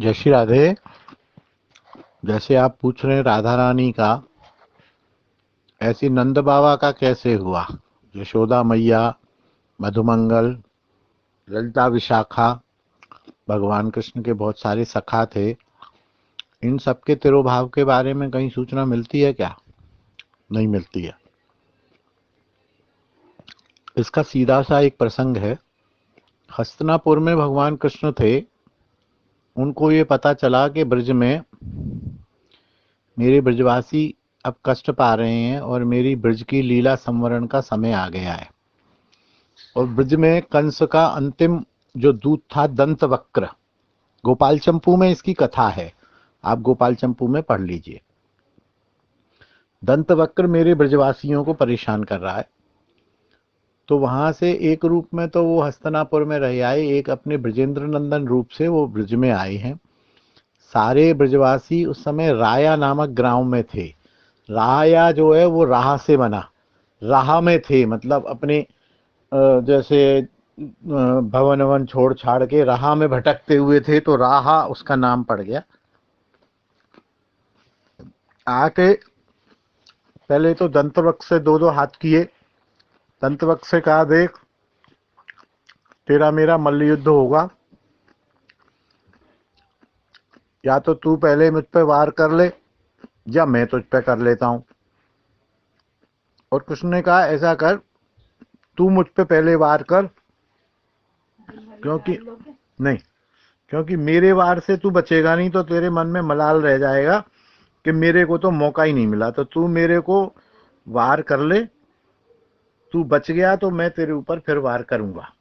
जय श्री राधे। जैसे आप पूछ रहे हैं राधा रानी का, ऐसी नंद बाबा का कैसे हुआ। यशोदा मैया, मधुमंगल, ललिता विशाखा, भगवान कृष्ण के बहुत सारे सखा थे। इन सबके तिरोभाव के बारे में कहीं सूचना मिलती है क्या? नहीं मिलती है। इसका सीधा सा एक प्रसंग है। हस्तिनापुर में भगवान कृष्ण थे। उनको ये पता चला कि ब्रज में मेरे ब्रजवासी अब कष्ट पा रहे हैं और मेरी ब्रज की लीला संवरण का समय आ गया है। और ब्रज में कंस का अंतिम जो दूत था दंत वक्र, गोपाल चंपू में इसकी कथा है, आप गोपाल चंपू में पढ़ लीजिए। दंत वक्र मेरे ब्रजवासियों को परेशान कर रहा है। तो वहां से एक रूप में तो वो हस्तिनापुर में रह आए, एक अपने ब्रजेंद्र नंदन रूप से वो ब्रज में आए हैं। सारे ब्रजवासी उस समय राया नामक गांव में थे। राया जो है वो राह से बना, राह में थे, मतलब अपने जैसे भवन वन छोड़ छाड़ के राह में भटकते हुए थे, तो राह उसका नाम पड़ गया। आके पहले तो दंतवक्र से दो दो हाथ किए। दंतवक्र से कहा, देख तेरा मेरा मल्ल युद्ध होगा, या तो तू पहले मुझ पे वार कर ले या मैं तुझ पे कर लेता हूं। और कृष्ण ने कहा, ऐसा कर, तू मुझ पे पहले वार कर, क्योंकि मेरे वार से तू बचेगा नहीं, तो तेरे मन में मलाल रह जाएगा कि मेरे को तो मौका ही नहीं मिला। तो तू मेरे को वार कर ले, तू बच गया तो मैं तेरे ऊपर फिर वार करूंगा।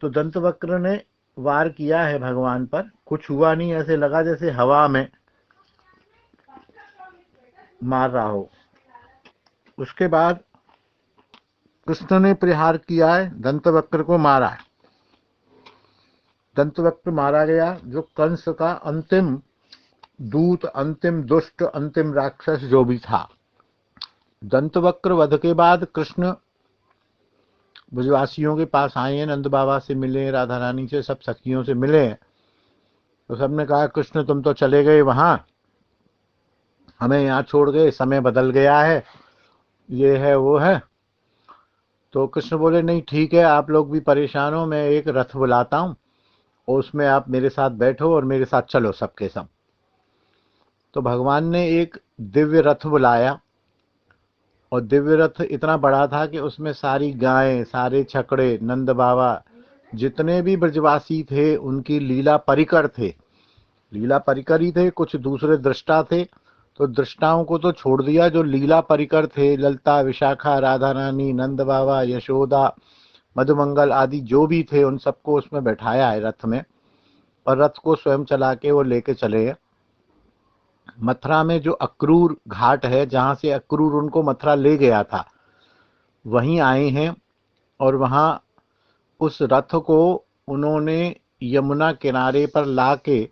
तो दंतवक्र ने वार किया है भगवान पर, कुछ हुआ नहीं, ऐसे लगा जैसे हवा में मार रहा हो। उसके बाद कृष्ण ने प्रहार किया है, दंतवक्र को मारा है। दंतवक्र मारा गया, जो कंस का अंतिम दूत, अंतिम दुष्ट, अंतिम राक्षस जो भी था। दंतवक्र वध के बाद कृष्ण ब्रजवासियों के पास आए हैं, नंद बाबा से मिले, राधा रानी से, सब सखियों से मिले। तो सबने कहा, कृष्ण तुम तो चले गए वहां, हमें यहाँ छोड़ गए, समय बदल गया है, ये है वो है। तो कृष्ण बोले, नहीं ठीक है, आप लोग भी परेशान हो, मैं एक रथ बुलाता हूँ और उसमें आप मेरे साथ बैठो और मेरे साथ चलो सबके सब। तो भगवान ने एक दिव्य रथ बुलाया, और दिव्य रथ इतना बड़ा था कि उसमें सारी गायें, सारे छकड़े, नंद बाबा, जितने भी ब्रजवासी थे उनकी लीला परिकर थे। लीला परिकर ही थे, कुछ दूसरे दृष्टा थे, तो दृष्टाओं को तो छोड़ दिया, जो लीला परिकर थे, ललिता विशाखा, राधा रानी, नंद बाबा, यशोदा, मधुमंगल आदि जो भी थे, उन सबको उसमें बैठाया है रथ में, और रथ को स्वयं चला के वो लेके चले गए। मथुरा में जो अक्रूर घाट है, जहां से अक्रूर उनको मथुरा ले गया था, वहीं आए हैं। और वहां उस रथ को उन्होंने यमुना किनारे पर लाके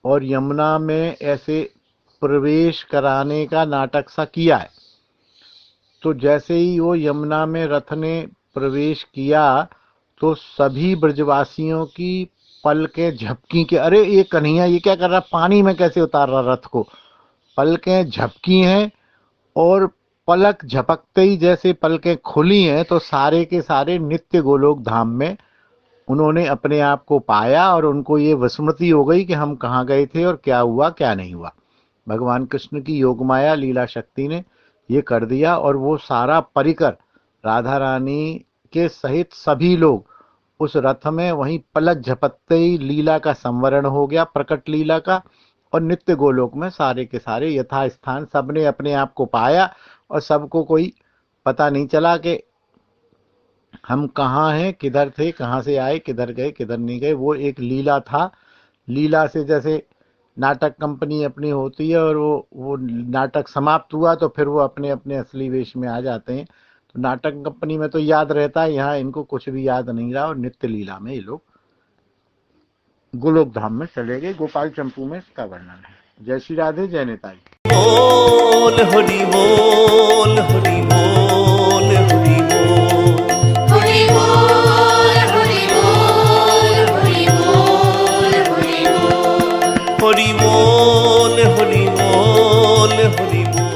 और यमुना में ऐसे प्रवेश कराने का नाटक सा किया है। तो जैसे ही वो यमुना में रथ ने प्रवेश किया, तो सभी ब्रजवासियों की पलकें झपकी के, अरे ये कन्हैया ये क्या कर रहा, पानी में कैसे उतार रहा रथ को। पलकें झपकी हैं, और पलक झपकते ही जैसे पलकें खुली हैं, तो सारे के सारे नित्य गोलोक धाम में उन्होंने अपने आप को पाया, और उनको ये विस्मृति हो गई कि हम कहाँ गए थे और क्या हुआ क्या नहीं हुआ। भगवान कृष्ण की योगमाया लीला शक्ति ने ये कर दिया, और वो सारा परिकर राधा रानी के सहित सभी लोग उस रथ में, वहीं पलक झपकते ही लीला का संवरण हो गया, प्रकट लीला का। और नित्य गोलोक में सारे के सारे यथास्थान सबने अपने आप को पाया, और सबको कोई पता नहीं चला कि हम कहाँ हैं, किधर थे, कहाँ से आए, किधर गए, किधर नहीं गए। वो एक लीला था। लीला से जैसे नाटक कंपनी अपनी होती है, और वो नाटक समाप्त हुआ तो फिर वो अपने अपने असली वेश में आ जाते हैं। तो नाटक कंपनी में तो याद रहता है, यहाँ इनको कुछ भी याद नहीं रहा, और नित्य लीला में ये लोग गोलोक धाम में चले गए। गोपाल चंपू में इसका वर्णन है। जय श्री राधे, जय नेताजी। बोल हरि बोल हरि बोल हरि बोल हरि बोल हरि बोल हरि बोल हरि হরি বল হরি বল হরি বল।